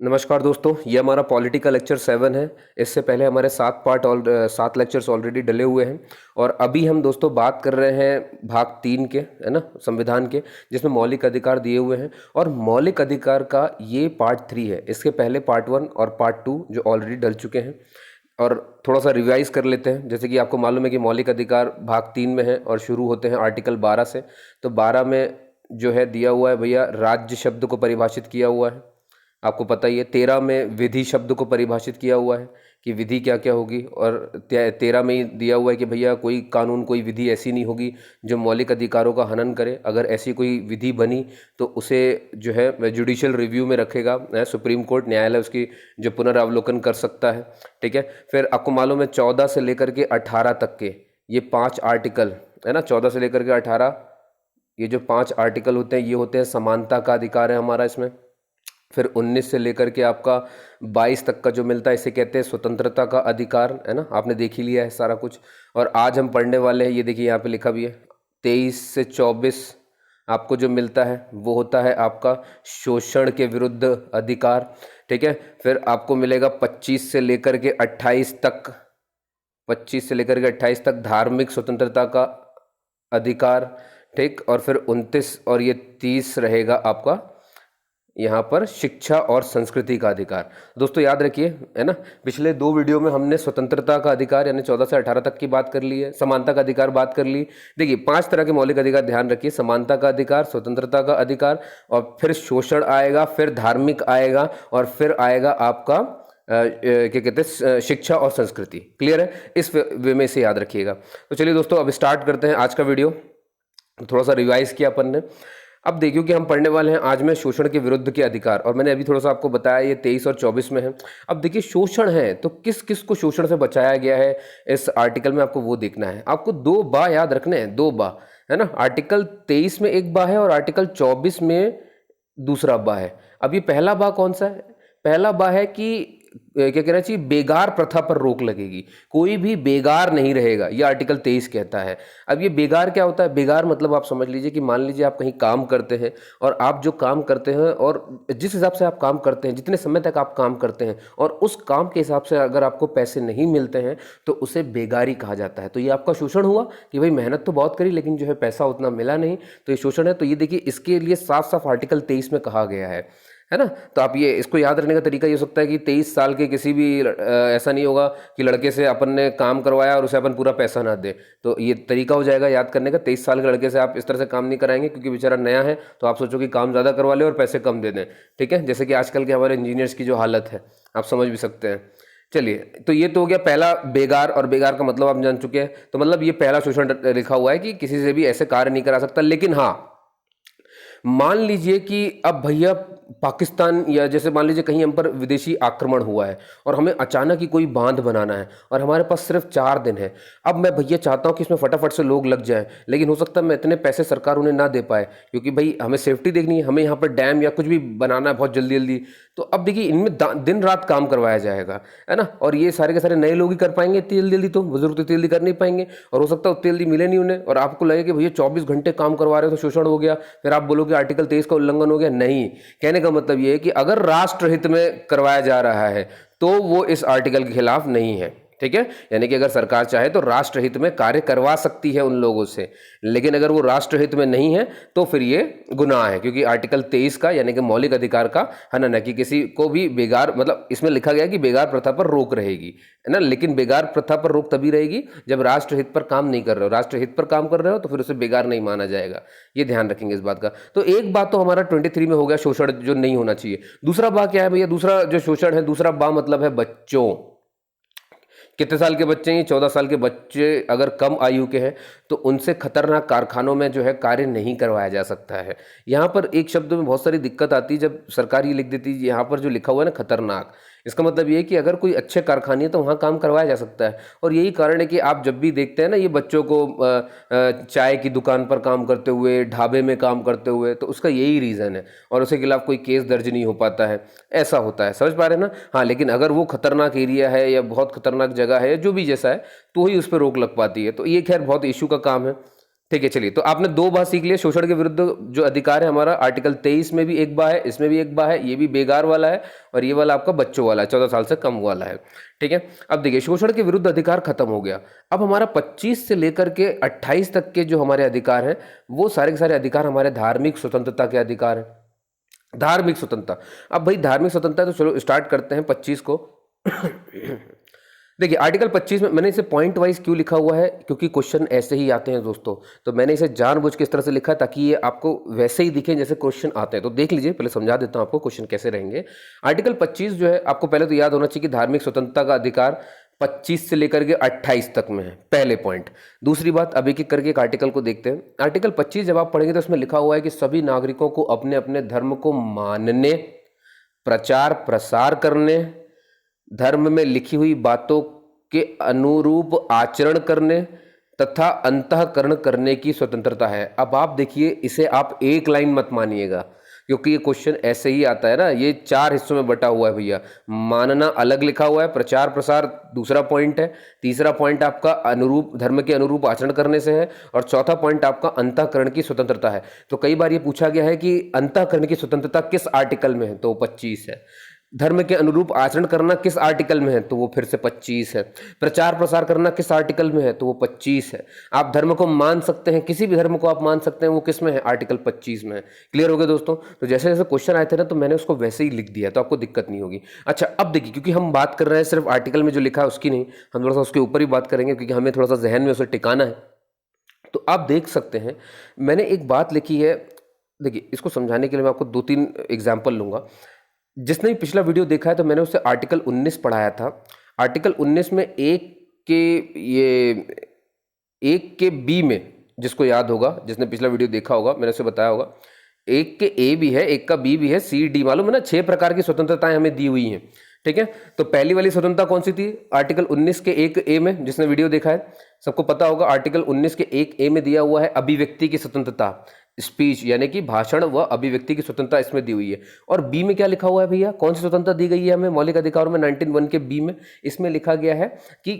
नमस्कार दोस्तों, ये हमारा पॉलिटिकल लेक्चर 7 है। इससे पहले हमारे 7 लेक्चर्स ऑलरेडी डले हुए हैं और अभी हम दोस्तों बात कर रहे हैं भाग 3 के, है ना, संविधान के, जिसमें मौलिक अधिकार दिए हुए हैं। और मौलिक अधिकार का ये पार्ट 3 है। इसके पहले पार्ट 1 और पार्ट 2 जो ऑलरेडी डल चुके हैं, और थोड़ा सा रिवाइज कर लेते हैं। जैसे कि आपको मालूम है कि मौलिक अधिकार भाग 3 में है और शुरू होते हैं आर्टिकल 12 से। तो 12 में जो है दिया हुआ है भैया, राज्य शब्द को परिभाषित किया हुआ है, आपको पता ही है। 13 में विधि शब्द को परिभाषित किया हुआ है कि विधि क्या क्या होगी, और 13 में ही दिया हुआ है कि भैया कोई कानून, कोई विधि ऐसी नहीं होगी जो मौलिक अधिकारों का हनन करे। अगर ऐसी कोई विधि बनी तो उसे जो है जुडिशियल रिव्यू में रखेगा सुप्रीम कोर्ट, न्यायालय उसकी जो पुनरावलोकन कर सकता है। ठीक है। फिर आपको मालूम है 14 से लेकर के 18 तक के ये 5 आर्टिकल, है ना, 14 से लेकर के 18 ये जो 5 आर्टिकल होते हैं, ये होते हैं समानता का अधिकार है हमारा इसमें। फिर 19 से लेकर के आपका 22 तक का जो मिलता है, इसे कहते हैं स्वतंत्रता का अधिकार, है ना, आपने देख ही लिया है सारा कुछ। और आज हम पढ़ने वाले हैं, ये देखिए यहाँ पे लिखा भी है, 23 से 24 आपको जो मिलता है वो होता है आपका शोषण के विरुद्ध अधिकार। ठीक है। फिर आपको मिलेगा 25 से लेकर के 28 तक, 25 से लेकर के 28 तक धार्मिक स्वतंत्रता का अधिकार। ठीक। और फिर 29 और ये 30 रहेगा आपका यहाँ पर शिक्षा और संस्कृति का अधिकार। दोस्तों याद रखिए, है ना, पिछले 2 वीडियो में हमने स्वतंत्रता का अधिकार यानी 14 से 18 तक की बात कर ली है, समानता का अधिकार बात कर ली। देखिए 5 तरह के मौलिक अधिकार ध्यान रखिए, समानता का अधिकार, स्वतंत्रता का अधिकार, और फिर शोषण आएगा, फिर धार्मिक आएगा, और फिर आएगा आपका क्या कहते हैं शिक्षा और संस्कृति। क्लियर है? इस वे में से याद रखिएगा। तो चलिए दोस्तों अब स्टार्ट करते हैं आज का वीडियो। थोड़ा सा रिवाइज किया अपन ने। अब देखियो कि हम पढ़ने वाले हैं आज में शोषण के विरुद्ध के अधिकार, और मैंने अभी थोड़ा सा आपको बताया ये 23 और 24 में है। अब देखिए शोषण है तो किस किस को शोषण से बचाया गया है इस आर्टिकल में, आपको वो देखना है। आपको 2 बा याद रखने हैं, 2 बा, है ना। आर्टिकल 23 में एक बा है और आर्टिकल 24 में दूसरा बा है। अब ये पहला बा कौन सा है? पहला बा है कि क्या कहना चाहिए, बेगार प्रथा पर रोक लगेगी, कोई भी बेगार नहीं रहेगा, ये आर्टिकल 23 कहता है। अब ये बेगार क्या होता है? बेगार मतलब आप समझ लीजिए कि मान लीजिए आप कहीं काम करते हैं, और आप जो काम करते हैं और जिस हिसाब से आप काम करते हैं, जितने समय तक आप काम करते हैं, और उस काम के हिसाब से अगर आपको पैसे नहीं मिलते हैं तो उसे बेगारी कहा जाता है। तो ये आपका शोषण हुआ कि भाई मेहनत तो बहुत करी लेकिन जो है पैसा उतना मिला नहीं, तो ये शोषण है। तो ये देखिए इसके लिए साफ साफ आर्टिकल 23 में कहा गया है ना। तो आप ये इसको याद रखने का तरीका ये हो सकता है कि 23 साल के किसी भी ऐसा नहीं होगा कि लड़के से अपन ने काम करवाया और उसे अपन पूरा पैसा ना दे। तो ये तरीका हो जाएगा याद करने का, 23 साल के लड़के से आप इस तरह से काम नहीं कराएंगे क्योंकि बेचारा नया है, तो आप सोचो कि काम ज़्यादा करवा ले और पैसे कम दे दें। ठीक है, जैसे कि आजकल के हमारे इंजीनियर्स की जो हालत है आप समझ भी सकते हैं। चलिए, तो ये तो हो गया पहला बेगार, और बेगार का मतलब आप जान चुके हैं। तो मतलब ये पहला शोषण लिखा हुआ है कि किसी से भी ऐसे कार्य नहीं करा सकता। लेकिन हाँ, मान लीजिए कि अब भैया पाकिस्तान या जैसे मान लीजिए कहीं हम पर विदेशी आक्रमण हुआ है और हमें अचानक ही कोई बांध बनाना है और हमारे पास सिर्फ 4 दिन है। अब मैं भैया चाहता हूं कि इसमें फटाफट से लोग लग जाएं, लेकिन हो सकता है मैं इतने पैसे सरकार उन्हें ना दे पाए, क्योंकि भाई हमें सेफ्टी देखनी है, हमें यहाँ पर डैम या कुछ भी बनाना है बहुत जल्दी जल्दी। तो अब देखिए इनमें दिन रात काम करवाया जाएगा, है ना। और ये सारे के सारे नए लोग ही कर पाएंगे इतनी जल्दी जल्दी, तो बुजुर्ग तो इतनी जल्दी कर नहीं पाएंगे, और हो सकता है उतनी जल्दी मिले नहीं उन्हें। और आपको लगे कि भैया 24 घंटे काम करवा रहे हो तो शोषण हो गया, फिर आप बोलोगे आर्टिकल 23 का उल्लंघन हो गया। नहीं, कहने का मतलब ये है कि अगर राष्ट्रहित में करवाया जा रहा है तो वो इस आर्टिकल के खिलाफ नहीं है। ठीक है, यानी कि अगर सरकार चाहे तो राष्ट्रहित में कार्य करवा सकती है उन लोगों से, लेकिन अगर वो राष्ट्रहित में नहीं है तो फिर ये गुनाह है, क्योंकि आर्टिकल 23 का यानी कि मौलिक अधिकार का हनन है कि किसी को भी बेगार, मतलब इसमें लिखा गया कि बेगार प्रथा पर रोक रहेगी, है ना। लेकिन बेगार प्रथा पर रोक तभी रहेगी जब राष्ट्रहित पर काम नहीं कर रहे हो। राष्ट्रहित पर काम कर रहे हो तो फिर उसे बेगार नहीं माना जाएगा। ये ध्यान रखेंगे इस बात का। तो एक बात तो हमारा 23 में हो गया, शोषण जो नहीं होना चाहिए। दूसरा बा क्या है भैया? दूसरा जो शोषण है, दूसरा बा मतलब है बच्चों। कितने साल के बच्चे हैं? 14 साल के बच्चे अगर कम आयु के हैं तो उनसे खतरनाक कारखानों में जो है कार्य नहीं करवाया जा सकता है। यहाँ पर एक शब्द में बहुत सारी दिक्कत आती है, जब सरकार ये लिख देती है यहाँ पर जो लिखा हुआ है ना खतरनाक, इसका मतलब ये है कि अगर कोई अच्छे कारखाने है तो वहाँ काम करवाया जा सकता है। और यही कारण है कि आप जब भी देखते हैं ना ये बच्चों को चाय की दुकान पर काम करते हुए, ढाबे में काम करते हुए, तो उसका यही रीज़न है, और उसके खिलाफ कोई केस दर्ज नहीं हो पाता है, ऐसा होता है। समझ पा रहे हैं ना? हाँ, लेकिन अगर वो खतरनाक एरिया है या बहुत खतरनाक जगह है, जो भी जैसा है, तो ही उस पर रोक लग पाती है। तो ये खैर बहुत इशू का काम है। ठीक है, चलिए, तो आपने दो बार सीख लिया। शोषण के विरुद्ध जो अधिकार है हमारा, आर्टिकल 23 में भी एक बार है, इसमें भी एक बार है, ये भी बेगार वाला है और ये वाला आपका बच्चों वाला है, 14 साल से कम वाला है। ठीक है, अब देखिए, शोषण के विरुद्ध अधिकार खत्म हो गया। अब हमारा 25 से लेकर के 28 तक के जो हमारे अधिकार हैं, वो सारे के सारे अधिकार हमारे धार्मिक स्वतंत्रता के अधिकार हैं। धार्मिक स्वतंत्रता, अब भाई धार्मिक स्वतंत्रता, तो चलो स्टार्ट करते हैं 25 को। देखिए, आर्टिकल 25 में मैंने इसे पॉइंट वाइज क्यों लिखा हुआ है, क्योंकि क्वेश्चन ऐसे ही आते हैं दोस्तों, तो मैंने इसे जानबूझ के इस तरह से लिखा है ताकि ये आपको वैसे ही दिखे जैसे क्वेश्चन आते हैं। तो देख लीजिए, पहले समझा देता हूं आपको क्वेश्चन कैसे रहेंगे। आर्टिकल 25 जो है, आपको पहले तो याद होना चाहिए कि धार्मिक स्वतंत्रता का अधिकार 25 से लेकर के 28 तक में है, पहले पॉइंट। दूसरी बात, अब एक एक करके एक आर्टिकल को देखते हैं। आर्टिकल 25 जब आप पढ़ेंगे तो उसमें लिखा हुआ है कि सभी नागरिकों को अपने अपने धर्म को मानने, प्रचार प्रसार करने, धर्म में लिखी हुई बातों के अनुरूप आचरण करने तथा अंतःकरण करने की स्वतंत्रता है। अब आप देखिए, इसे आप एक लाइन मत मानिएगा, क्योंकि ये क्वेश्चन ऐसे ही आता है ना, ये 4 हिस्सों में बटा हुआ है भैया। मानना अलग लिखा हुआ है, प्रचार प्रसार दूसरा पॉइंट है, तीसरा पॉइंट आपका अनुरूप, धर्म के अनुरूप आचरण करने से है, और चौथा पॉइंट आपका अंतःकरण की स्वतंत्रता है। तो कई बार ये पूछा गया है कि अंतःकरण की स्वतंत्रता किस आर्टिकल में है, तो 25 है। धर्म के अनुरूप आचरण करना किस आर्टिकल में है, तो वो फिर से 25 है। प्रचार प्रसार करना किस आर्टिकल में है, तो वो 25 है। आप धर्म को मान सकते हैं, किसी भी धर्म को आप मान सकते हैं, वो किस में है, आर्टिकल 25 में है। क्लियर हो गया दोस्तों? तो जैसे जैसे क्वेश्चन आए थे ना, तो मैंने उसको वैसे ही लिख दिया, तो आपको दिक्कत नहीं होगी। अच्छा, अब देखिए, क्योंकि हम बात कर रहे हैं सिर्फ आर्टिकल में जो लिखा है उसकी नहीं, हम थोड़ा सा उसके ऊपर ही बात करेंगे, क्योंकि हमें थोड़ा सा जहन में उसे टिकाना है। तो आप देख सकते हैं, मैंने एक बात लिखी है। देखिए, इसको समझाने के लिए मैं आपको 2-3 एग्जाम्पल लूंगा। जिसने भी पिछला वीडियो देखा है तो मैंने उससे आर्टिकल 19 पढ़ाया था। आर्टिकल 19 में एक के बी में, जिसको याद होगा, जिसने पिछला वीडियो देखा होगा, मैंने उसे बताया होगा, एक के ए भी है, एक का बी भी है, सी डी, मालूम है ना, 6 प्रकार की स्वतंत्रताएं हमें दी हुई हैं। ठीक है, तो पहली वाली स्वतंत्रता कौन सी थी? आर्टिकल 19 के 1 ए में, जिसने वीडियो देखा है सबको पता होगा, आर्टिकल 19 के 1 ए में दिया हुआ है अभिव्यक्ति की स्वतंत्रता, स्पीच यानी कि भाषण व अभिव्यक्ति की स्वतंत्रता इसमें दी हुई है। और बी में क्या लिखा हुआ है भैया, कौन सी स्वतंत्रता दी गई है हमें मौलिक अधिकारों में? 19(1) के बी में इसमें लिखा गया है कि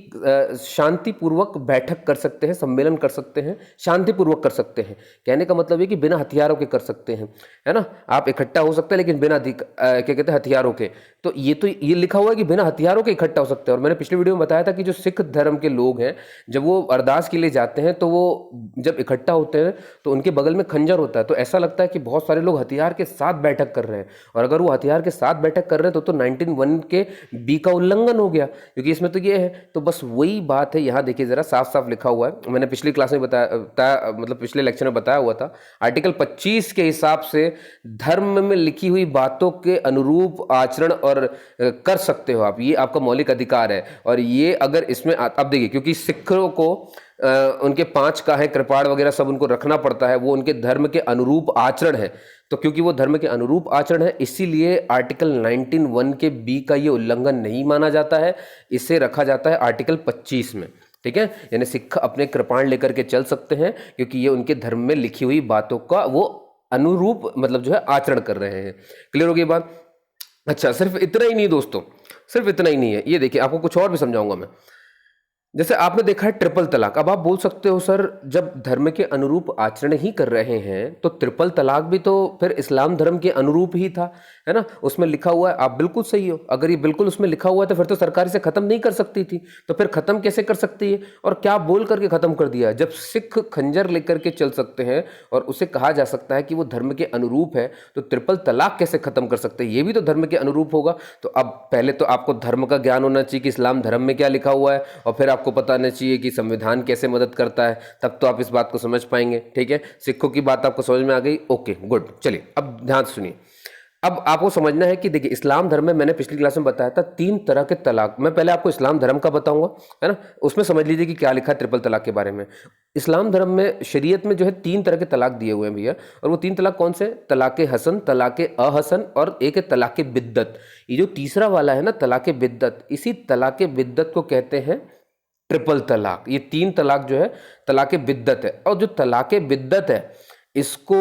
शांतिपूर्वक बैठक कर सकते हैं, सम्मेलन कर सकते हैं, शांतिपूर्वक कर सकते हैं। कहने का मतलब ये कि बिना हथियारों के कर सकते हैं, है ना, आप इकट्ठा हो सकते हैं लेकिन बिना क्या कहते हैं, हथियारों के। तो ये लिखा हुआ है कि बिना हथियारों के इकट्ठा हो सकते हैं। और मैंने पिछले वीडियो में बताया था कि जो सिख धर्म के लोग हैं, जब वो अरदास के लिए जाते हैं, तो वो जब इकट्ठा होते हैं तो उनके बगल में खंजर होता है, तो ऐसा लगता है कि बहुत सारे लोग हथियार के साथ बैठक कर रहे हैं। और अगर वो हथियार के साथ बैठक कर रहे हैं तो 19(1) के बी का उल्लंघन हो गया, क्योंकि इसमें तो ये है। तो बस वही बात है, यहाँ देखिए जरा, साफ साफ लिखा हुआ है। मैंने पिछली क्लास में बताया, मतलब पिछले लेक्चर में बताया हुआ था, आर्टिकल 25 के हिसाब से धर्म में लिखी हुई बातों के अनुरूप आचरण और कर सकते हो आप, ये आपका मौलिक अधिकार है। और ये अगर इसमें अब देखिए, क्योंकि सिखों को उनके 5 का है, कृपाण वगैरह सब उनको रखना पड़ता है, वो उनके धर्म के अनुरूप आचरण है। तो क्योंकि वो धर्म के अनुरूप आचरण है, इसीलिए आर्टिकल 19(1) के बी का ये उल्लंघन नहीं माना जाता है, इसे रखा जाता है आर्टिकल 25 में। ठीक है, यानी सिख अपने कृपाण लेकर के चल सकते हैं, क्योंकि ये उनके धर्म में लिखी हुई बातों का वो अनुरूप, मतलब जो है, आचरण कर रहे हैं। क्लियर हो गई बात? अच्छा, सिर्फ इतना ही नहीं दोस्तों, सिर्फ इतना ही नहीं है, ये देखिए, आपको कुछ और भी समझाऊंगा मैं। जैसे आपने देखा है ट्रिपल तलाक। अब आप बोल सकते हो सर, जब धर्म के अनुरूप आचरण ही कर रहे हैं तो ट्रिपल तलाक भी तो फिर इस्लाम धर्म के अनुरूप ही था, है ना, उसमें लिखा हुआ है। आप बिल्कुल सही हो, अगर ये बिल्कुल उसमें लिखा हुआ है तो फिर तो सरकार इसे खत्म नहीं कर सकती थी, तो फिर खत्म कैसे कर सकती है? और क्या बोल करके खत्म कर दिया है? जब सिख खंजर लेकर के चल सकते हैं और उसे कहा जा सकता है कि वो धर्म के अनुरूप है, तो ट्रिपल तलाक कैसे खत्म कर सकते हैं? ये भी तो धर्म के अनुरूप होगा। तो अब पहले तो आपको धर्म का ज्ञान होना चाहिए कि इस्लाम धर्म में क्या लिखा हुआ है, और फिर आपको पता होना चाहिए कि संविधान कैसे मदद करता है, तब तो आप इस बात को समझ पाएंगे। ठीक है, सिखों की बात आपको समझ में आ गई? Okay, good. चलिए, अब ध्यान से सुनिए। अब आपको समझना है कि देखिए, इस्लाम धर्म में, मैंने पिछली क्लास में बताया था 3 तरह के तलाक। मैं पहले आपको इस्लाम धर्म का बताऊंगा, है ना, उसमें समझ लीजिए कि क्या लिखा है ट्रिपल तलाक के बारे में। इस्लाम धर्म में, शरीयत में जो है 3 तरह के तलाक दिए हुए हैं भैया। और वो 3 तलाक कौन से? तलाके हसन, तलाके अहसन और एक है तलाके बिद्दत। ये जो तीसरा वाला है ना, तलाके बिद्दत, इसी तलाके बिद्दत को कहते हैं ट्रिपल तलाक। ये 3 तलाक जो है तलाके बिद्दत है। और जो तलाके बिद्दत है, इसको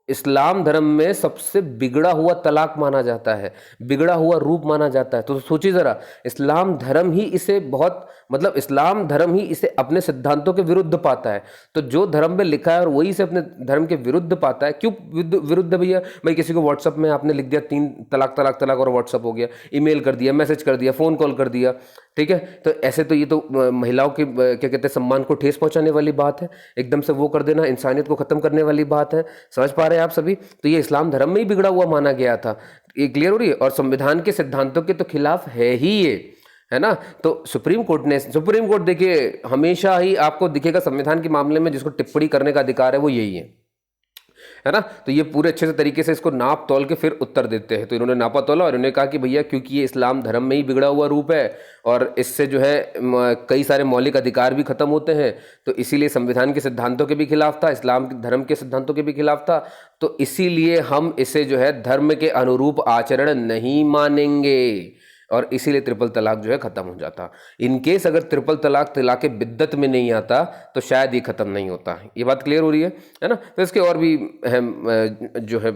इस्लाम धर्म में सबसे बिगड़ा हुआ तलाक माना जाता है, बिगड़ा हुआ रूप माना जाता है। तो सोचिए ज़रा, इस्लाम धर्म ही इसे बहुत, मतलब इस्लाम धर्म ही इसे अपने सिद्धांतों के विरुद्ध पाता है। तो जो धर्म में लिखा है और वही से अपने धर्म के विरुद्ध पाता है। क्यों विरुद्ध भैया? भाई किसी को व्हाट्सअप में आपने लिख दिया 3 तलाक तलाक तलाक और व्हाट्सअप हो गया, ईमेल कर दिया, मैसेज कर दिया, फ़ोन कॉल कर दिया, ठीक है। तो ऐसे तो ये तो महिलाओं के क्या कहते हैं सम्मान को ठेस पहुंचाने वाली बात है, एकदम से वो कर देना, इंसानियत को ख़त्म करने वाली बात है। समझ पा रहे हैं आप सभी? तो ये इस्लाम धर्म में ही बिगड़ा हुआ माना गया था, ये क्लियर हो रही है। और संविधान के सिद्धांतों के तो खिलाफ है ही ये, है ना। तो सुप्रीम कोर्ट देखिए हमेशा ही आपको दिखेगा संविधान के मामले में जिसको टिप्पणी करने का अधिकार है वो यही है ना। तो ये पूरे अच्छे से तरीके से इसको नाप तोल के फिर उत्तर देते हैं। तो इन्होंने नापा तोला और इन्होंने कहा कि भैया क्योंकि ये इस्लाम धर्म में ही बिगड़ा हुआ रूप है और इससे जो है कई सारे मौलिक अधिकार भी खत्म होते हैं, तो इसीलिए संविधान के सिद्धांतों के भी खिलाफ था, इस्लाम धर्म के सिद्धांतों के भी खिलाफ था। तो इसीलिए हम इसे जो है धर्म के अनुरूप आचरण नहीं मानेंगे और इसीलिए ट्रिपल तलाक जो है ख़त्म हो जाता। इन केस अगर ट्रिपल तलाक तलाक बिद्दत में नहीं आता तो शायद ये ख़त्म नहीं होता। ये बात क्लियर हो रही है ना। तो इसके और भी अहम जो है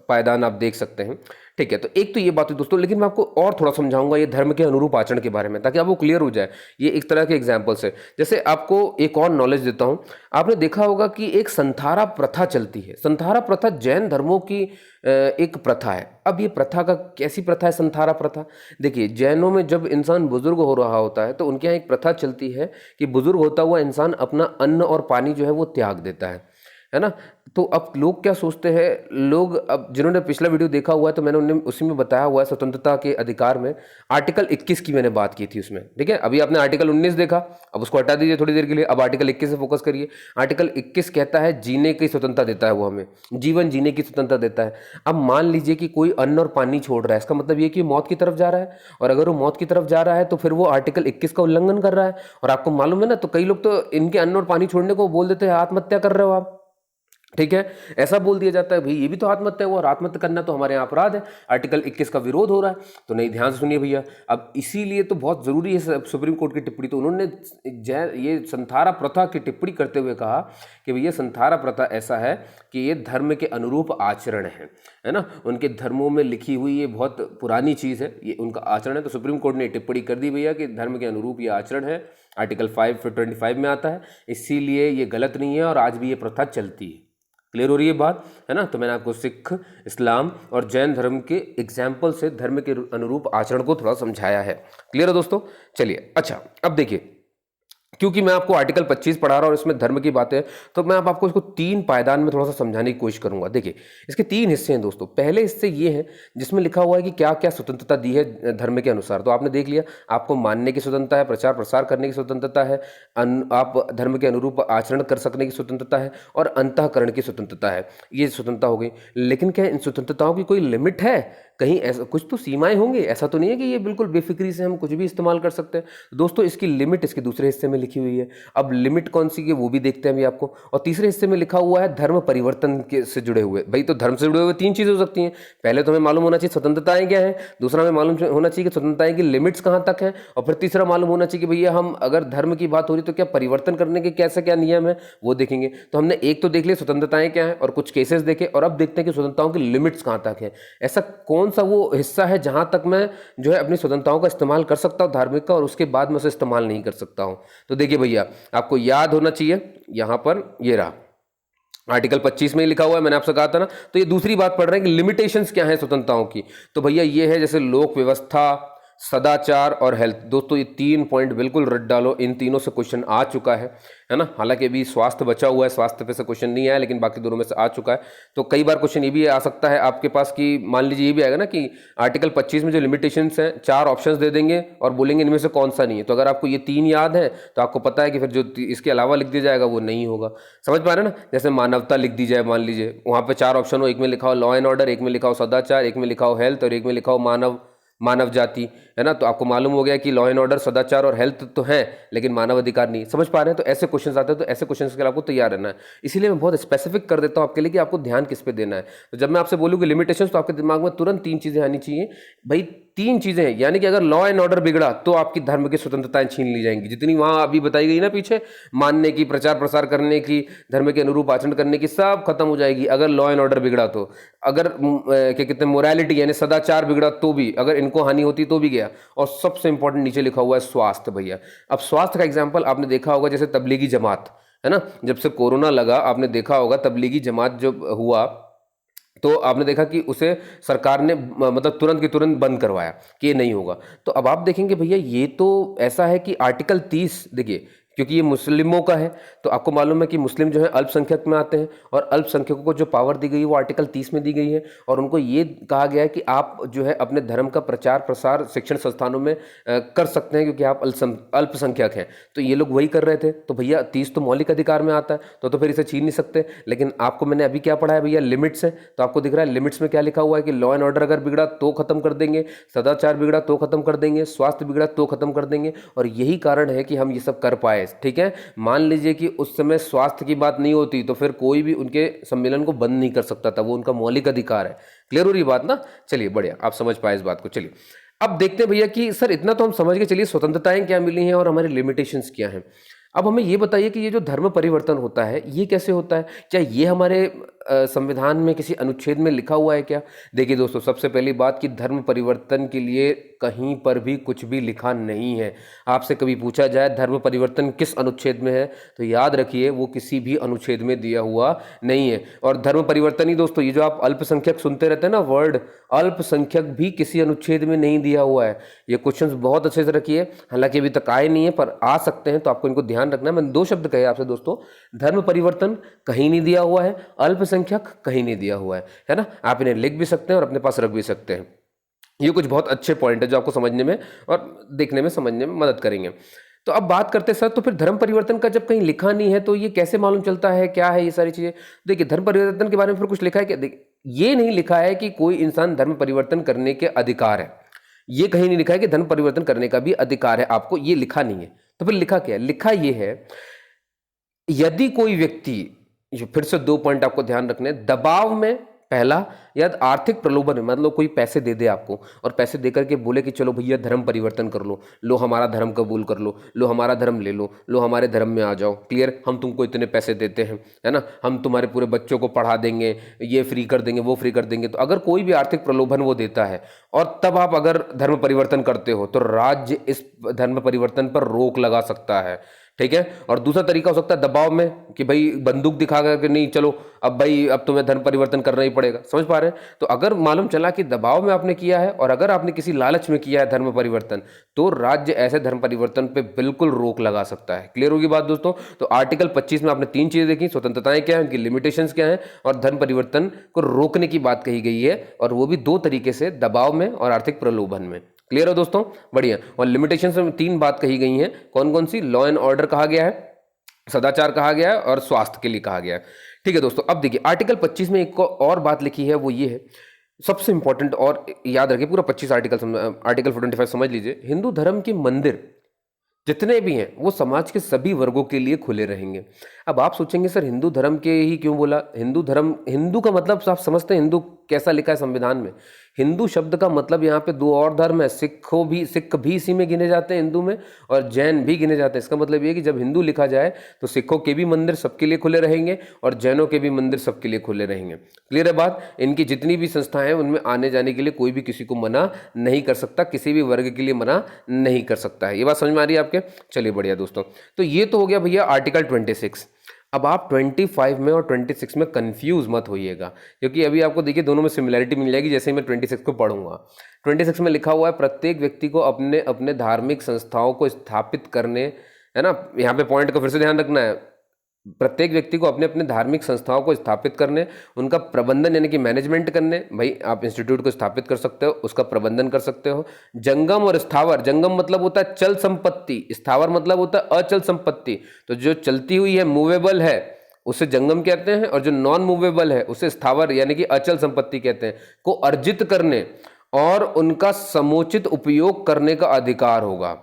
पायदान आप देख सकते हैं, ठीक है। तो एक तो ये बात है दोस्तों, लेकिन मैं आपको और थोड़ा समझाऊंगा ये धर्म के अनुरूप आचरण के बारे में ताकि आपको क्लियर हो जाए। ये एक तरह के एग्जाम्पल्स है। जैसे आपको एक और नॉलेज देता हूँ, आपने देखा होगा कि एक संथारा प्रथा चलती है। संथारा प्रथा जैन धर्मों की एक प्रथा है। अब ये प्रथा का कैसी प्रथा है संथारा प्रथा? देखिए जैनों में जब इंसान बुजुर्ग हो रहा होता है तो उनके यहाँ एक प्रथा चलती है कि बुजुर्ग होता हुआ इंसान अपना अन्न और पानी जो है वो त्याग देता है ना। तो अब लोग क्या सोचते हैं, लोग अब जिन्होंने पिछला वीडियो देखा हुआ है तो मैंने उन्हें उसी में बताया हुआ है स्वतंत्रता के अधिकार में आर्टिकल 21 की मैंने बात की थी उसमें, ठीक है। अभी आपने आर्टिकल 19 देखा, अब उसको हटा दीजिए थोड़ी देर के लिए, अब आर्टिकल 21 से फोकस करिए। आर्टिकल 21 कहता है जीने की स्वतंत्रता देता है, वो हमें जीवन जीने की स्वतंत्रता देता है। अब मान लीजिए कि कोई अन्न और पानी छोड़ रहा है, इसका मतलब ये कि मौत की तरफ जा रहा है, और अगर वो मौत की तरफ जा रहा है तो फिर वो आर्टिकल 21 का उल्लंघन कर रहा है। और आपको मालूम है ना, तो कई लोग तो इनके अन्न और पानी छोड़ने को बोल देते हैं आत्महत्या कर रहे हो आप, ठीक है। ऐसा बोल दिया जाता है भाई ये भी तो आत्महत्या हुआ और आत्महत्या करना तो हमारे यहाँ अपराध है, आर्टिकल 21 का विरोध हो रहा है। तो नहीं, ध्यान से सुनिए भैया, अब इसीलिए तो बहुत ज़रूरी है सुप्रीम कोर्ट की टिप्पणी। तो उन्होंने ये संथारा प्रथा की टिप्पणी करते हुए कहा कि भैया संथारा प्रथा ऐसा है कि ये धर्म के अनुरूप आचरण है ना। उनके धर्मों में लिखी हुई ये बहुत पुरानी चीज़ है, ये उनका आचरण है। तो सुप्रीम कोर्ट ने टिप्पणी कर दी भैया कि धर्म के अनुरूप ये आचरण है, आर्टिकल 525 में आता है, इसीलिए ये गलत नहीं है और आज भी ये प्रथा चलती है। क्लियर हो रही है बात, है ना। तो मैंने आपको सिख, इस्लाम और जैन धर्म के एग्जाम्पल से धर्म के अनुरूप आचरण को थोड़ा समझाया है। क्लियर है दोस्तों? चलिए अच्छा, अब देखिए क्योंकि मैं आपको आर्टिकल 25 पढ़ा रहा हूँ और इसमें धर्म की बातें हैं, तो मैं अब आपको इसको 3 पायदान में थोड़ा सा समझाने की कोशिश करूंगा। देखिए इसके 3 हिस्से हैं दोस्तों। पहले हिस्से ये है जिसमें लिखा हुआ है कि क्या क्या स्वतंत्रता दी है धर्म के अनुसार। तो आपने देख लिया, आपको मानने की स्वतंत्रता है, प्रचार प्रसार करने की स्वतंत्रता है, आप धर्म के अनुरूप आचरण कर सकने की स्वतंत्रता है, और अंतःकरण की स्वतंत्रता है। ये स्वतंत्रता हो गई। लेकिन क्या इन स्वतंत्रताओं की कोई लिमिट है? कहीं ऐसा कुछ तो सीमाएं होंगी, ऐसा तो नहीं है कि ये बिल्कुल बेफिक्री से हम कुछ भी इस्तेमाल कर सकते हैं। दोस्तों इसकी लिमिट इसके दूसरे हिस्से में लिखी हुई है। अब लिमिट कौन सी है वो भी देखते हैं अभी आपको। और तीसरे हिस्से में लिखा हुआ है धर्म परिवर्तन के से जुड़े हुए। भाई तो धर्म से जुड़े हुए 3 चीज़ें हो सकती हैं। पहले तो हमें मालूम होना चाहिए स्वतंत्रताएं क्या है, दूसरा हमें मालूम होना चाहिए कि स्वतंत्रताएं की लिमिट्स कहाँ तक है, और फिर तीसरा मालूम होना चाहिए कि भैया हम अगर धर्म की बात हो रही तो क्या परिवर्तन करने के कैसे क्या नियम है वो देखेंगे। तो हमने एक तो देख लिया स्वतंत्रताएं क्या है और कुछ केसेस देखे, और अब देखते हैं कि स्वतंत्रताओं की लिमिट्स कहाँ तक है। ऐसा कौन सा वो हिस्सा है जहां तक मैं जो है अपनी स्वतंत्रताओं का इस्तेमाल कर सकता हूं धार्मिक का, और उसके बाद मैं उसे इस्तेमाल नहीं कर सकता हूं। तो देखिए भैया आपको याद होना चाहिए, यहां पर ये रहा आर्टिकल 25 में ही लिखा हुआ है, मैंने आपसे कहा था ना। तो ये दूसरी बात पढ़ रहे हैं कि लिमिटेशंस क्या है स्वतंत्रताओं की। तो भैया ये है जैसे लोक व्यवस्था, सदाचार और हेल्थ। दोस्तों ये 3 पॉइंट बिल्कुल रट डालो, इन तीनों से क्वेश्चन आ चुका है ना। हालांकि अभी स्वास्थ्य बचा हुआ है, स्वास्थ्य पे से क्वेश्चन नहीं आया, लेकिन बाकी दोनों में से आ चुका है। तो कई बार क्वेश्चन ये भी आ सकता है आपके पास कि मान लीजिए ये भी आएगा ना कि आर्टिकल 25 में जो लिमिटेशंस हैं 4 ऑप्शंस दे देंगे और बोलेंगे इनमें से कौन सा नहीं है। तो अगर आपको ये 3 याद है तो आपको पता है कि फिर जो इसके अलावा लिख दिया जाएगा वो नहीं होगा। समझ पा रहे हैं ना। जैसे मानवता लिख दी जाए, मान लीजिए वहाँ पे 4 ऑप्शन हो, एक में लिखा हो लॉ एंड ऑर्डर, एक में लिखा हो सदाचार, एक में लिखा हो हेल्थ, और एक में लिखा हो मानव जाति, है ना। तो आपको मालूम हो गया कि लॉ एंड ऑर्डर, सदाचार और हेल्थ तो है लेकिन मानव अधिकार नहीं। समझ पा रहे हैं। तो ऐसे क्वेश्चंस आते हैं, तो ऐसे क्वेश्चंस के लिए आपको तैयार रहना है। इसीलिए मैं बहुत स्पेसिफिक कर देता हूं आपके लिए कि आपको ध्यान किस पे देना है। तो जब मैं आपसे बोलूँ कि लिमिटेशंस, तो आपके दिमाग में तुरंत 3 चीज़ें आनी चाहिए। भाई तीन चीजें हैं, यानी कि अगर लॉ एंड ऑर्डर बिगड़ा तो आपकी धर्म की स्वतंत्रताएं छीन ली जाएंगी, जितनी वहां अभी बताई गई ना पीछे, मानने की, प्रचार प्रसार करने की, धर्म के अनुरूप आचरण करने की, सब खत्म हो जाएगी अगर लॉ एंड ऑर्डर बिगड़ा तो। अगर क्या कहते हैं मोरालिटी यानी सदाचार बिगड़ा तो भी, अगर इनको हानि होती तो भी गया। और सबसे इंपॉर्टेंट नीचे लिखा हुआ है स्वास्थ्य भैया। अब स्वास्थ्य का एग्जाम्पल आपने देखा होगा, जैसे तबलीगी जमात है ना, जब से कोरोना लगा आपने देखा होगा तबलीगी जमात जब हुआ तो आपने देखा कि उसे सरकार ने मतलब तुरंत की तुरंत बंद करवाया कि ये नहीं होगा। तो अब आप देखेंगे भैया ये तो ऐसा है कि आर्टिकल 30 देखिए, क्योंकि ये मुस्लिमों का है तो आपको मालूम है कि मुस्लिम जो है अल्पसंख्यक में आते हैं, और अल्पसंख्यकों को जो पावर दी गई है वो आर्टिकल 30 में दी गई है, और उनको ये कहा गया है कि आप जो है अपने धर्म का प्रचार प्रसार शिक्षण संस्थानों में कर सकते हैं, क्योंकि आप अल्पसंख्यक हैं। तो ये लोग वही कर रहे थे, तो भैया 30 तो मौलिक अधिकार में आता है, तो फिर इसे छीन नहीं सकते। लेकिन आपको मैंने अभी क्या पढ़ा है भैया, लिमिट्स है, तो आपको दिख रहा है लिमिट्स में क्या लिखा हुआ है कि लॉ एंड ऑर्डर अगर बिगड़ा तो खत्म कर देंगे, सदाचार बिगड़ा तो खत्म कर देंगे, स्वास्थ्य बिगड़ा तो खत्म कर देंगे। और यही कारण है कि हम ये सब कर पाए। ठीक है, मान लीजिए कि उस समय स्वास्थ्य की बात नहीं होती तो फिर कोई भी उनके सम्मेलन को बंद नहीं कर सकता था, वो उनका मौलिक अधिकार है। क्लियर हो रही बात ना? चलिए बढ़िया, आप समझ पाए इस बात को। चलिए अब देखते हैं भैया कि सर इतना तो हम समझ के चलिए स्वतंत्रताएं क्या मिली हैं और हमारी लिमिटेशंस क्या हैं। अब हमें ये बताइए कि ये जो धर्म परिवर्तन होता है ये कैसे होता है, क्या ये हमारे संविधान में किसी अनुच्छेद में लिखा हुआ है क्या? देखिए दोस्तों, सबसे पहली बात कि धर्म परिवर्तन के लिए कहीं पर भी कुछ भी लिखा नहीं है। आपसे कभी पूछा जाए धर्म परिवर्तन किस अनुच्छेद में है, तो याद रखिए वो किसी भी अनुच्छेद में दिया हुआ नहीं है। और धर्म परिवर्तन ही दोस्तों, ये जो आप अल्पसंख्यक सुनते रहते हैं ना वर्ड, अल्पसंख्यक भी किसी अनुच्छेद में नहीं दिया हुआ है। ये क्वेश्चंस बहुत अच्छे से रखिए, हालांकि अभी तक आए नहीं है पर आ सकते हैं, तो आपको इनको ध्यान रखना है। मैंने दो शब्द कहे आपसे दोस्तों, धर्म परिवर्तन कहीं नहीं दिया हुआ है, अल्पसंख्यक कहीं नहीं दिया हुआ है ना। आप इन्हें लिख भी सकते हैं और अपने पास रख भी सकते हैं। ये कुछ बहुत अच्छे पॉइंट है जो आपको समझने में और देखने में समझने में मदद करेंगे। तो अब बात करते हैं सर, तो फिर धर्म परिवर्तन का जब कहीं लिखा नहीं है तो ये कैसे मालूम चलता है, क्या है ये सारी चीजें? देखिए धर्म परिवर्तन के बारे में फिर कुछ लिखा है क्या? देखिए ये नहीं लिखा है कि कोई इंसान धर्म परिवर्तन करने के अधिकार है, ये कहीं नहीं लिखा है कि धर्म परिवर्तन करने का भी अधिकार है आपको, ये लिखा नहीं है। तो फिर लिखा क्या है? लिखा ये है, यदि कोई व्यक्ति, फिर से दो पॉइंट आपको ध्यान रखने, दबाव में, पहला, या आर्थिक प्रलोभन में, मतलब कोई पैसे दे दे आपको और पैसे देकर के बोले कि चलो भैया धर्म परिवर्तन कर लो, लो हमारा धर्म कबूल कर लो हमारा धर्म ले लो हमारे धर्म में आ जाओ, क्लियर, हम तुमको इतने पैसे देते हैं, है ना, हम तुम्हारे पूरे बच्चों को पढ़ा देंगे, ये फ्री कर देंगे, वो फ्री कर देंगे। तो अगर कोई भी आर्थिक प्रलोभन वो देता है और तब आप अगर धर्म परिवर्तन करते हो तो राज्य इस धर्म परिवर्तन पर रोक लगा सकता है। ठीक है, और दूसरा तरीका हो सकता है दबाव में, कि भाई बंदूक दिखा कर के नहीं चलो अब भाई अब तुम्हें धर्म परिवर्तन करना ही पड़ेगा। समझ पा रहे हैं? तो अगर मालूम चला कि दबाव में आपने किया है और अगर आपने किसी लालच में किया है धर्म परिवर्तन, तो राज्य ऐसे धर्म परिवर्तन पे बिल्कुल रोक लगा सकता है। क्लियर होगी बात दोस्तों? तो आर्टिकल 25 में आपने तीन चीजें देखी, स्वतंत्रताएं क्या है, उनकी लिमिटेशंस क्या है, और धर्म परिवर्तन को रोकने की बात कही गई है, और वो भी दो तरीके से, दबाव में और आर्थिक प्रलोभन में। क्लियर हो दोस्तों? बढ़िया। और लिमिटेशंस में तीन बात कही गई हैं, कौन कौन सी? लॉ एंड ऑर्डर कहा गया है, सदाचार कहा गया है, और स्वास्थ्य के लिए कहा गया है। ठीक है दोस्तों, अब देखिए आर्टिकल 25 में एक और बात लिखी है, वो ये है सबसे इंपॉर्टेंट, और याद रखिए पूरा 25 आर्टिकल 45 समझ लीजिए, हिंदू धर्म के मंदिर जितने भी हैं वो समाज के सभी वर्गों के लिए खुले रहेंगे। अब आप सोचेंगे सर हिंदू धर्म के ही क्यों बोला? हिंदू धर्म, हिंदू का मतलब आप समझते हैं हिंदू कैसा लिखा है संविधान में? हिंदू शब्द का मतलब यहाँ पे दो और धर्म है, सिख भी इसी में गिने जाते हैं हिंदू में, और जैन भी गिने जाते हैं। इसका मतलब ये है कि जब हिंदू लिखा जाए तो सिखों के भी मंदिर सबके लिए खुले रहेंगे और जैनों के भी मंदिर सबके लिए खुले रहेंगे। क्लियर है बात? इनकी जितनी भी संस्थाएं हैं उनमें आने जाने के लिए कोई भी किसी को मना नहीं कर सकता, किसी भी वर्ग के लिए मना नहीं कर सकता है। ये बात समझ में आ रही है आपके? चलिए बढ़िया दोस्तों, तो ये तो हो गया भैया आर्टिकल 26। अब आप 25 में और 26 में कंफ्यूज मत होइएगा, क्योंकि अभी आपको देखिए दोनों में सिमिलरिटी मिल जाएगी जैसे ही मैं 26 को पढ़ूंगा। 26 में लिखा हुआ है प्रत्येक व्यक्ति को अपने अपने धार्मिक संस्थाओं को स्थापित करने, है ना, यहाँ पे पॉइंट का फिर से ध्यान रखना है, प्रत्येक व्यक्ति को अपने अपने धार्मिक संस्थाओं को स्थापित करने, उनका प्रबंधन यानी कि मैनेजमेंट करने, भाई आप इंस्टीट्यूट को स्थापित कर सकते हो, उसका प्रबंधन कर सकते हो। जंगम और स्थावर, जंगम मतलब होता है चल संपत्ति, स्थावर मतलब होता है अचल संपत्ति। तो जो चलती हुई है, मूवेबल है, उसे जंगम कहते हैं, और जो नॉन मूवेबल है उसे स्थावर यानी कि अचल संपत्ति कहते हैं, को अर्जित करने और उनका समुचित उपयोग करने का अधिकार होगा।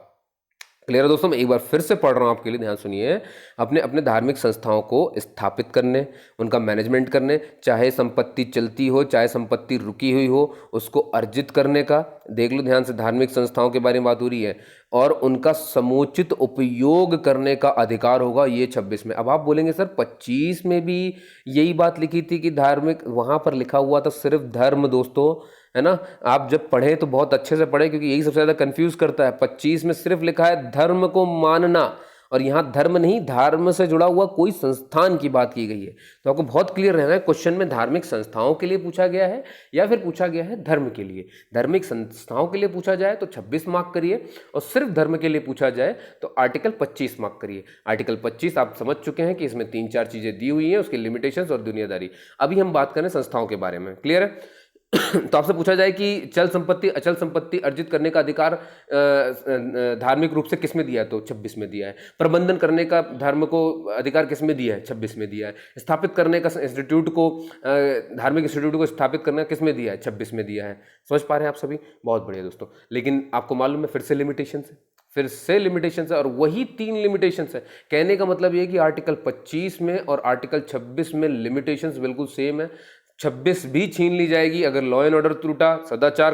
क्लियर है दोस्तों? मैं एक बार फिर से पढ़ रहा हूँ आपके लिए, ध्यान सुनिए। अपने अपने धार्मिक संस्थाओं को स्थापित करने, उनका मैनेजमेंट करने, चाहे संपत्ति चलती हो चाहे संपत्ति रुकी हुई हो, उसको अर्जित करने का, देख लो ध्यान से, धार्मिक संस्थाओं के बारे में बात हो रही है, और उनका समुचित उपयोग करने का अधिकार होगा, ये 26 में। अब आप बोलेंगे सर 25 में भी यही बात लिखी थी कि धार्मिक, वहाँ पर लिखा हुआ था सिर्फ धर्म दोस्तों, है ना। आप जब पढ़ें तो बहुत अच्छे से पढ़ें, क्योंकि यही सबसे ज़्यादा कंफ्यूज करता है। 25 में सिर्फ लिखा है धर्म को मानना, और यहाँ धर्म नहीं, धर्म से जुड़ा हुआ कोई संस्थान की बात की गई है। तो आपको बहुत क्लियर रहना है, क्वेश्चन में धार्मिक संस्थाओं के लिए पूछा गया है या फिर पूछा गया है धर्म के लिए। धार्मिक संस्थाओं के लिए पूछा जाए तो 26 मार्क करिए, और सिर्फ धर्म के लिए पूछा जाए तो आर्टिकल 25 मार्क करिए। आर्टिकल 25 आप समझ चुके हैं कि इसमें 3-4 चीज़ें दी हुई हैं, उसकी लिमिटेशंस और दुनियादारी। अभी हम बात करें संस्थाओं के बारे में, क्लियर है। तो आपसे पूछा जाए कि चल संपत्ति अचल संपत्ति अर्जित करने का अधिकार धार्मिक रूप से किस में दिया है, तो 26 में दिया है। प्रबंधन करने का धर्म को अधिकार किस में दिया है, 26 में दिया है। स्थापित करने का इंस्टीट्यूट को, धार्मिक इंस्टीट्यूट को स्थापित करना किस में दिया है, 26 में दिया है। समझ पा रहे हैं आप सभी? बहुत बढ़िया दोस्तों। लेकिन आपको मालूम है फिर से लिमिटेशन है, फिर से लिमिटेशन है, और वही 3 लिमिटेशन है। कहने का मतलब ये कि आर्टिकल 25 में और आर्टिकल 26 में लिमिटेशंस बिल्कुल सेम है। 26 भी छीन ली जाएगी अगर लॉ एंड ऑर्डर टूटा, सदाचार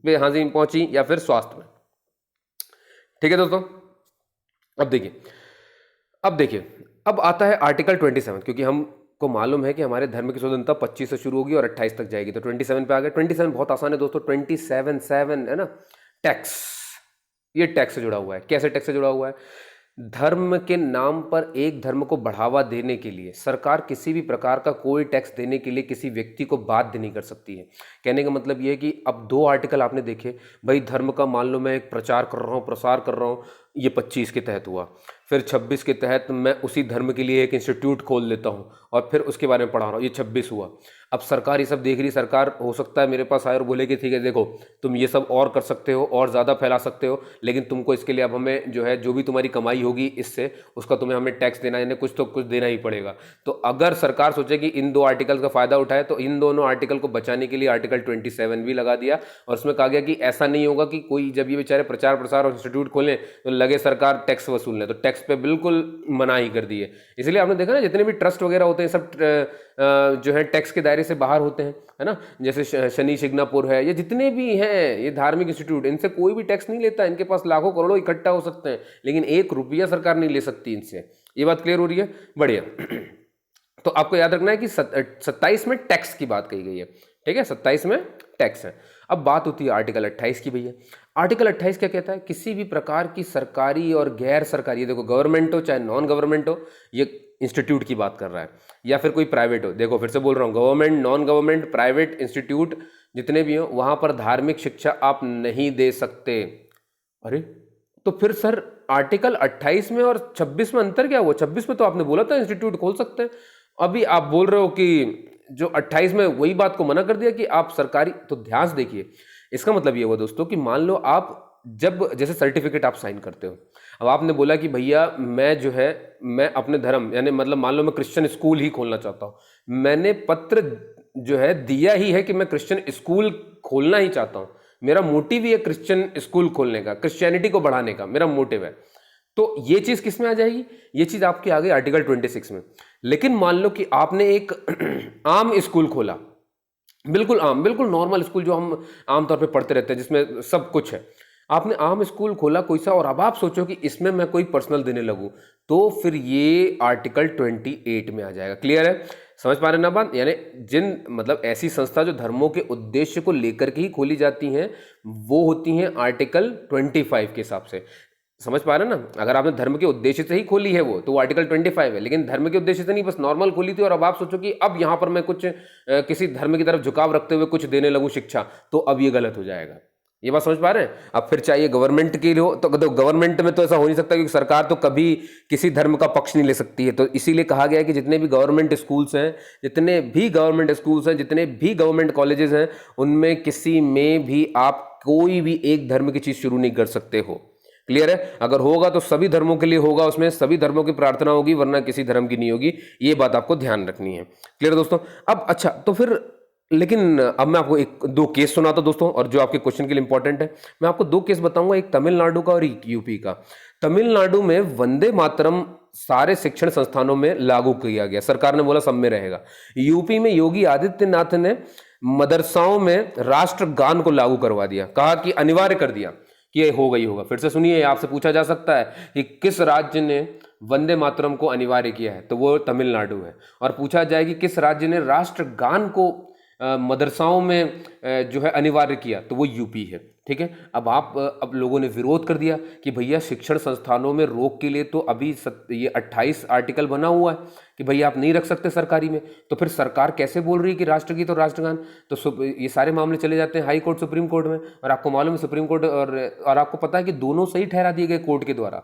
पे हानि पहुंची, या फिर स्वास्थ्य में। ठीक है दोस्तों। अब देखिए अब आता है आर्टिकल 27, क्योंकि हमको मालूम है कि हमारे धर्म की स्वतंत्रता 25 से शुरू होगी और 28 तक जाएगी, तो 27 पे आ गए। 27 बहुत आसान है दोस्तों, 27 है ना, टैक्स। ये टैक्स से जुड़ा हुआ है। कैसे टैक्स से जुड़ा हुआ है? धर्म के नाम पर एक धर्म को बढ़ावा देने के लिए सरकार किसी भी प्रकार का कोई टैक्स देने के लिए किसी व्यक्ति को बाध्य नहीं कर सकती है। कहने का मतलब ये है कि अब 2 आर्टिकल आपने देखे, भाई धर्म का मान लो मैं एक प्रचार कर रहा हूँ, प्रसार कर रहा हूँ, ये 25 के तहत हुआ। फिर 26 के तहत मैं उसी धर्म के लिए एक इंस्टीट्यूट खोल लेता हूँ और फिर उसके बारे में पढ़ा रहा हूँ, ये 26 हुआ। अब सरकार ये सब देख रही, सरकार हो सकता है मेरे पास आए और बोले कि ठीक है देखो तुम ये सब और कर सकते हो और ज़्यादा फैला सकते हो, लेकिन तुमको इसके लिए अब हमें जो है, जो भी तुम्हारी कमाई होगी इससे, उसका तुम्हें हमें टैक्स देना, यानी कुछ तो कुछ देना ही पड़ेगा। तो अगर सरकार सोचे कि इन 2 आर्टिकल का फ़ायदा उठाए, तो इन दोनों आर्टिकल को बचाने के लिए आर्टिकल 27 भी लगा दिया, और उसमें कहा गया कि ऐसा नहीं होगा कि कोई जब ये बेचारे प्रचार प्रसार और इंस्टीट्यूट खोलें तो लगे सरकार टैक्स वसूलने, तो टैक्स पे बिल्कुल मनाही कर दी है। इसलिए आपने देखा ना, जितने भी ट्रस्ट वगैरह होते हैं सब जो है टैक्स के दायरे से बाहर होते हैं, है ना। जैसे शनि शिग्नापुर है, ये जितने भी हैं ये धार्मिक इंस्टीट्यूट, इनसे कोई भी टैक्स नहीं लेता। इनके पास लाखों करोड़ों इकट्ठा हो सकते हैं, लेकिन 1 रुपया सरकार नहीं ले सकती इनसे। ये बात क्लियर हो रही है? बढ़िया। तो आपको याद रखना है कि 27 में टैक्स की बात कही गई है, ठीक है, 27 में टैक्स है। अब बात होती है आर्टिकल 28 की। भैया आर्टिकल 28 क्या कहता है? किसी भी प्रकार की सरकारी और गैर सरकारी, ये देखो गवर्नमेंट हो चाहे नॉन गवर्नमेंट हो, ये इंस्टीट्यूट की बात कर रहा है, या फिर कोई प्राइवेट हो, देखो फिर से बोल रहा हूँ, government, non government, private institute जितने भी हो, वहाँ पर धार्मिक शिक्षा आप नहीं दे सकते। अरे तो फिर सर आर्टिकल 28 में और 26 में अंतर क्या हुआ? 26 में तो आपने बोला था इंस्टीट्यूट खोल सकते हैं, अभी आप बोल रहे हो कि जो 28 में वही बात को मना कर दिया कि आप सरकारी। तो ध्यान से देखिए, इसका मतलब ये हुआ दोस्तों कि मान लो आप जब जैसे सर्टिफिकेट आप साइन करते हो, अब आपने बोला कि भैया मैं जो है, मैं अपने धर्म, यानी मतलब मान लो मैं क्रिश्चियन स्कूल ही खोलना चाहता हूँ, मैंने पत्र जो है दिया ही है कि मैं क्रिश्चियन स्कूल खोलना ही चाहता हूँ, मेरा मोटिव ही है क्रिश्चियन स्कूल खोलने का, क्रिश्चियनिटी को बढ़ाने का मेरा मोटिव है। तो ये चीज़ किस में आ जाएगी? ये चीज़ आपकी आ गई आर्टिकल 26 में। लेकिन मान लो कि आपने एक आम स्कूल खोला, बिल्कुल आम, बिल्कुल नॉर्मल स्कूल जो हम आमतौर पे पढ़ते रहते हैं, जिसमें सब कुछ है, आपने आम स्कूल खोला कोई सा, और अब आप सोचो कि इसमें मैं कोई पर्सनल देने लगूं, तो फिर ये आर्टिकल 28 में आ जाएगा। क्लियर है? समझ पा रहे हैं ना बात? यानी जिन मतलब ऐसी संस्था जो धर्मों के उद्देश्य को लेकर के ही खोली जाती हैं, वो होती हैं आर्टिकल 25 के हिसाब से। समझ पा रहे हैं ना? अगर आपने धर्म के उद्देश्य से ही खोली है वो, तो वो आर्टिकल 25 है, लेकिन धर्म के उद्देश्य से नहीं, बस नॉर्मल खोली थी, और अब आप सोचो कि अब यहाँ पर मैं कुछ किसी धर्म की तरफ झुकाव रखते हुए कुछ देने लगूँ शिक्षा, तो अब ये गलत हो जाएगा। ये बात समझ पा रहे हैं? अब फिर चाहिए गवर्नमेंट के लिए हो, तो गवर्नमेंट में तो ऐसा हो नहीं सकता, क्योंकि सरकार तो कभी किसी धर्म का पक्ष नहीं ले सकती है। तो इसीलिए कहा गया है कि जितने भी गवर्नमेंट स्कूल्स हैं, जितने भी गवर्नमेंट कॉलेजेस हैं, उनमें किसी में भी आप कोई भी एक धर्म की चीज़ शुरू नहीं कर सकते हो। क्लियर है? अगर होगा तो सभी धर्मों के लिए होगा, उसमें सभी धर्मों की प्रार्थना होगी, वरना किसी धर्म की नहीं होगी। ये बात आपको ध्यान रखनी है। क्लियर है दोस्तों? अब अच्छा, तो फिर लेकिन अब मैं आपको 1-2 केस सुनाता हूं दोस्तों, और जो आपके क्वेश्चन के लिए इंपॉर्टेंट है। मैं आपको 2 केस बताऊंगा, एक तमिलनाडु का और एक यूपी का। तमिलनाडु में वंदे मातरम सारे शिक्षण संस्थानों में लागू किया गया, सरकार ने बोला सब में रहेगा। यूपी में योगी आदित्यनाथ ने मदरसाओं में राष्ट्रगान को लागू करवा दिया, कहा कि अनिवार्य कर दिया कि ये होगा ही होगा। फिर से सुनिए, आपसे पूछा जा सकता है कि किस राज्य ने वंदे मातरम को अनिवार्य किया है, तो वो तमिलनाडु है। और पूछा जाए कि किस राज्य ने राष्ट्रगान को मदरसाओं में जो है अनिवार्य किया, तो वो यूपी है। ठीक है, अब लोगों ने विरोध कर दिया कि भैया शिक्षण संस्थानों में रोक के लिए तो अभी ये 28 आर्टिकल बना हुआ है कि भैया आप नहीं रख सकते सरकारी में, तो फिर सरकार कैसे बोल रही है कि राष्ट्रगीत और राष्ट्रगान। तो ये सारे मामले चले जाते हैं हाई कोर्ट, सुप्रीम कोर्ट में। और आपको मालूम है सुप्रीम कोर्ट और आपको पता है कि दोनों सही ठहरा दिए गए कोर्ट के द्वारा,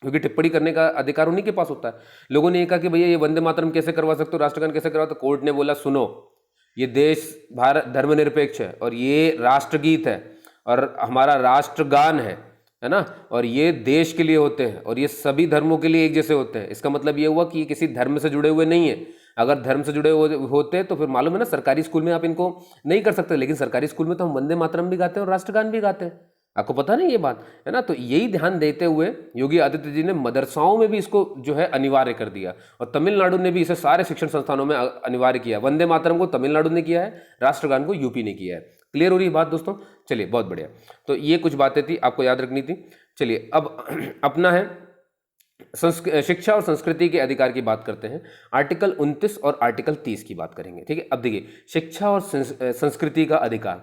क्योंकि टिप्पणी करने का अधिकार उन्हीं के पास होता है। लोगों ने ये कहा कि भैया ये वंदे मातरम कैसे करवा सकते हो, राष्ट्रगान कैसे करवा, तो कोर्ट ने बोला सुनो, ये देश भारत धर्मनिरपेक्ष है और ये राष्ट्रगीत है और हमारा राष्ट्रगान है ना, और ये देश के लिए होते हैं और ये सभी धर्मों के लिए एक जैसे होते हैं। इसका मतलब ये हुआ कि ये किसी धर्म से जुड़े हुए नहीं है। अगर धर्म से जुड़े हुए होते तो फिर मालूम है ना, सरकारी स्कूल में आप इनको नहीं कर सकते, लेकिन सरकारी स्कूल में तो हम वंदे मातरम भी गाते हैं और राष्ट्रगान भी गाते हैं। आपको पता नहीं ये बात है ना। तो यही ध्यान देते हुए योगी आदित्य जी ने मदरसाओं में भी इसको जो है अनिवार्य कर दिया, और तमिलनाडु ने भी इसे सारे शिक्षण संस्थानों में अनिवार्य किया। वंदे मातरम को तमिलनाडु ने किया है, राष्ट्रगान को यूपी ने किया है। क्लियर हो रही है बात दोस्तों? चलिए, बहुत बढ़िया। तो ये कुछ बातें थी, आपको याद रखनी थी। चलिए, अब अपना है शिक्षा और संस्कृति के अधिकार की बात करते हैं। आर्टिकल 29 और आर्टिकल 30 की बात करेंगे। ठीक है, अब देखिए, शिक्षा और संस्कृति का अधिकार,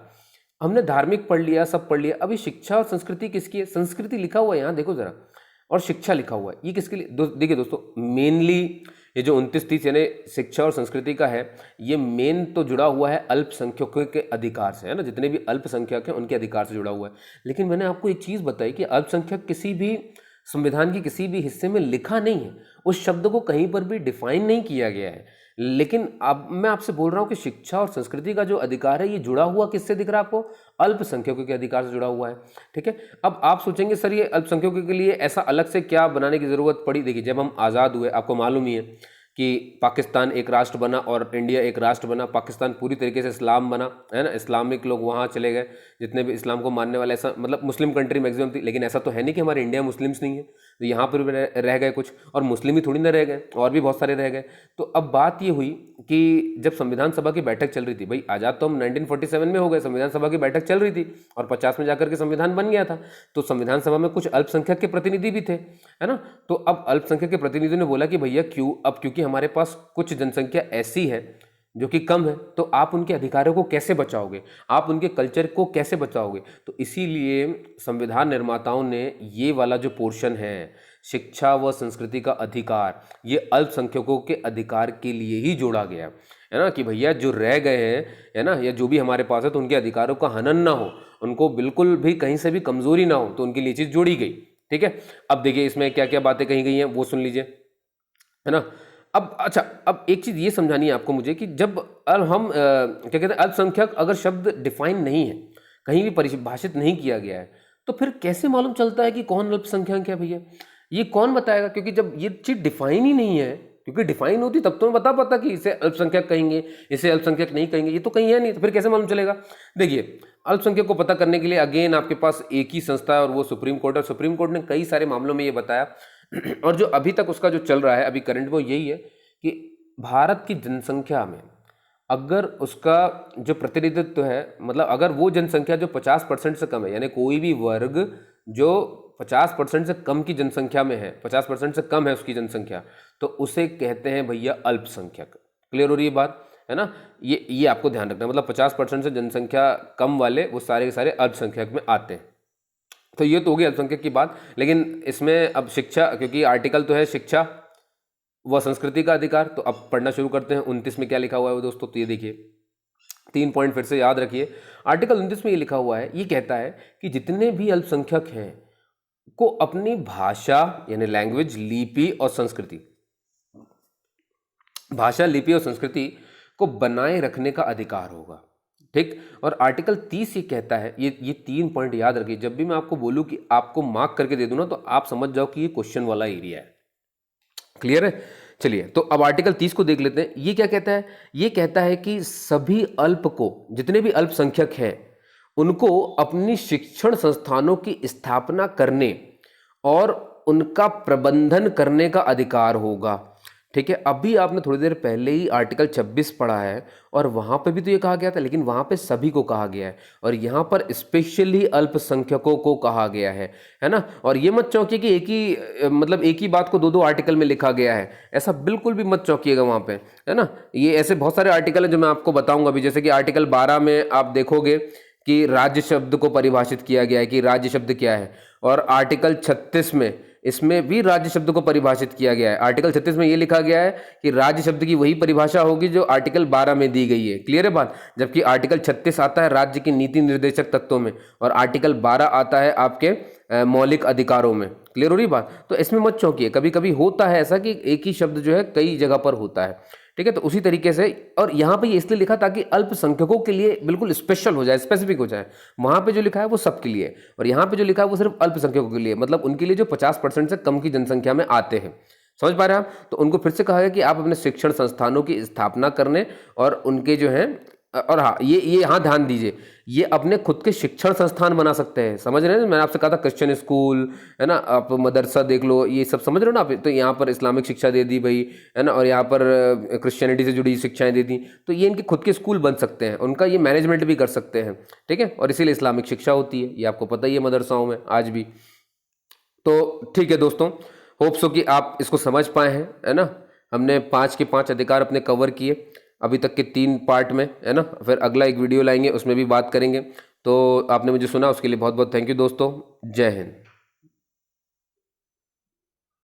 हमने धार्मिक पढ़ लिया, सब पढ़ लिया। अभी शिक्षा और संस्कृति किसकी है? संस्कृति लिखा हुआ है यहाँ, देखो जरा, और शिक्षा लिखा हुआ है। ये किसके लिए? देखिए दोस्तों, मेनली ये जो 29-30 यानी शिक्षा और संस्कृति का है, ये मेन तो जुड़ा हुआ है अल्पसंख्यकों के अधिकार से, है ना। जितने भी अल्पसंख्यक हैं उनके अधिकार से जुड़ा हुआ है। लेकिन मैंने आपको एक चीज़ बताई कि अल्पसंख्यक किसी भी संविधान के किसी भी हिस्से में लिखा नहीं है, उस शब्द को कहीं पर भी डिफाइन नहीं किया गया है। लेकिन अब मैं आपसे बोल रहा हूँ कि शिक्षा और संस्कृति का जो अधिकार है, ये जुड़ा हुआ किससे दिख रहा है आपको? अल्पसंख्यकों के अधिकार से जुड़ा हुआ है। ठीक है, अब आप सोचेंगे सर ये अल्पसंख्यकों के लिए ऐसा अलग से क्या बनाने की जरूरत पड़ी? देखिए, जब हम आज़ाद हुए, आपको मालूम ही है कि पाकिस्तान एक राष्ट्र बना और इंडिया एक राष्ट्र बना। पाकिस्तान पूरी तरीके से इस्लाम बना, है ना, इस्लामिक लोग वहाँ चले गए, जितने भी इस्लाम को मानने वाले, ऐसा मतलब मुस्लिम कंट्री मैक्सिमम थी। लेकिन ऐसा तो है नहीं कि हमारे इंडिया मुस्लिम्स नहीं है, तो यहाँ पर भी रह गए कुछ, और मुस्लिम ही थोड़ी ना रह गए, और भी बहुत सारे रह गए। तो अब बात ये हुई कि जब संविधान सभा की बैठक चल रही थी, भाई आज़ाद तो हम 1947 में हो गए, संविधान सभा की बैठक चल रही थी और 50 में जाकर के संविधान बन गया था। तो संविधान सभा में कुछ अल्पसंख्यक के प्रतिनिधि भी थे, है ना। तो अब अल्पसंख्यक के प्रतिनिधियों ने बोला कि भैया क्योंकि हमारे पास कुछ जनसंख्या ऐसी है जो कि कम है, तो आप उनके अधिकारों को कैसे बचाओगे, आप उनके कल्चर को कैसे बचाओगे? तो इसीलिए संविधान निर्माताओं ने ये वाला जो पोर्शन है, शिक्षा व संस्कृति का अधिकार, ये अल्पसंख्यकों के अधिकार के लिए ही जोड़ा गया है ना, कि भैया जो रह गए हैं, है ना, या जो भी हमारे पास है, तो उनके अधिकारों का हनन ना हो, उनको बिल्कुल भी कहीं से भी कमजोरी ना हो, तो उनके लिए चीज़ जोड़ी गई। ठीक है, अब देखिए इसमें क्या क्या बातें कही गई हैं वो सुन लीजिए, है ना। अब अच्छा, अब एक चीज़ ये समझानी है आपको मुझे कि जब हम क्या कहते हैं, अल्पसंख्यक अगर शब्द डिफाइन नहीं है, कहीं भी परिभाषित नहीं किया गया है, तो फिर कैसे मालूम चलता है कि कौन अल्पसंख्यक है? भैया ये कौन बताएगा? क्योंकि जब ये चीज़ डिफाइन ही नहीं है, क्योंकि डिफाइन होती तब तो मैं बता पाता कि इसे अल्पसंख्यक कहेंगे, इसे अल्पसंख्यक नहीं कहेंगे, ये तो कहीं है नहीं, तो फिर कैसे मालूम चलेगा? देखिए, अल्पसंख्यक को पता करने के लिए अगेन आपके पास एक ही संस्था है और वो सुप्रीम कोर्ट है। सुप्रीम कोर्ट ने कई सारे मामलों में ये बताया और जो अभी तक उसका जो चल रहा है अभी करंट, वो यही है कि भारत की जनसंख्या में अगर उसका जो प्रतिनिधित्व है, मतलब अगर वो जनसंख्या जो 50% से कम है, यानी कोई भी वर्ग जो 50% से कम की जनसंख्या में है, 50% से कम है उसकी जनसंख्या, तो उसे कहते हैं भैया अल्पसंख्यक। क्लियर हो रही है बात, है ना। ये आपको ध्यान रखना है, मतलब 50% से जनसंख्या कम वाले वो सारे के सारे अल्पसंख्यक में आते हैं। तो ये तो हो गई अल्पसंख्यक की बात। लेकिन इसमें अब शिक्षा, क्योंकि आर्टिकल तो है शिक्षा व संस्कृति का अधिकार, तो अब पढ़ना शुरू करते हैं। 29 में क्या लिखा हुआ है वो दोस्तों, तो ये देखिए 3 पॉइंट फिर से याद रखिए। आर्टिकल 29 में ये लिखा हुआ है, ये कहता है कि जितने भी अल्पसंख्यक हैं को अपनी भाषा यानी लैंग्वेज, लिपि और संस्कृति, भाषा, लिपि और संस्कृति को बनाए रखने का अधिकार होगा। ठीक, और आर्टिकल 30 ये कहता है, ये 3 पॉइंट याद रखिए। जब भी मैं आपको बोलूं कि आपको मार्क करके दे दूं ना, तो आप समझ जाओ कि ये क्वेश्चन वाला एरिया है। क्लियर है? चलिए, तो अब आर्टिकल 30 को देख लेते हैं। ये क्या कहता है? ये कहता है कि सभी अल्प को, जितने भी अल्पसंख्यक हैं, उनको अपनी शिक्षण संस्थानों की स्थापना करने और उनका प्रबंधन करने का अधिकार होगा। ठीक है, अभी आपने थोड़ी देर पहले ही आर्टिकल 26 पढ़ा है और वहाँ पे भी तो ये कहा गया था, लेकिन वहाँ पे सभी को कहा गया है और यहाँ पर स्पेशली अल्पसंख्यकों को कहा गया है ना। और ये मत चौंकिए कि एक ही मतलब एक ही बात को दो दो आर्टिकल में लिखा गया है, ऐसा बिल्कुल भी मत चौंकिएगा वहाँ पे, है ना। ये ऐसे बहुत सारे आर्टिकल हैं जो मैं आपको बताऊंगा अभी, जैसे कि आर्टिकल 12 में आप देखोगे कि राज्य शब्द को परिभाषित किया गया है कि राज्य शब्द क्या है, और आर्टिकल 36 में इसमें भी राज्य शब्द को परिभाषित किया गया है। आर्टिकल 36 में ये लिखा गया है कि राज्य शब्द की वही परिभाषा होगी जो आर्टिकल 12 में दी गई है। क्लियर है बात। जबकि आर्टिकल 36 आता है राज्य की नीति निर्देशक तत्वों में और आर्टिकल 12 आता है आपके मौलिक अधिकारों में। क्लियर हो रही बात। तो इसमें मत चौंकिए, कभी कभी होता है ऐसा कि एक ही शब्द जो है कई जगह पर होता है। ठीक है, तो उसी तरीके से, और यहाँ पे ये इसलिए लिखा ताकि अल्पसंख्यकों के लिए बिल्कुल स्पेशल हो जाए, स्पेसिफिक हो जाए। वहाँ पे जो लिखा है वो सबके लिए, और यहाँ पे जो लिखा है वो सिर्फ अल्पसंख्यकों के लिए, मतलब उनके लिए जो 50% से कम की जनसंख्या में आते हैं। समझ पा रहे हैं आप। तो उनको फिर से कहा गया कि आप अपने शिक्षण संस्थानों की स्थापना करने और उनके जो है, और हाँ ये यहाँ ध्यान दीजिए, ये अपने खुद के शिक्षण संस्थान बना सकते हैं। समझ रहे हैं, मैंने आपसे कहा था क्रिश्चियन स्कूल, है ना, आप मदरसा देख लो, ये सब समझ रहे हो ना आप। तो यहाँ पर इस्लामिक शिक्षा दे दी भाई, है ना, और यहाँ पर क्रिश्चियनिटी से जुड़ी शिक्षाएं दे दी, तो ये इनके खुद के स्कूल बन सकते हैं, उनका ये मैनेजमेंट भी कर सकते हैं। ठीक है, और इसीलिए इस्लामिक शिक्षा होती है, ये आपको पता ही है मदरसाओं में आज भी। तो ठीक है दोस्तों, होप सो कि आप इसको समझ पाए हैं, है ना। हमने 5 के 5 अधिकार अपने कवर किए अभी तक के 3 पार्ट में, है ना। फिर अगला एक वीडियो लाएंगे, उसमें भी बात करेंगे। तो आपने मुझे सुना उसके लिए बहुत बहुत थैंक यू दोस्तों। जय हिंद।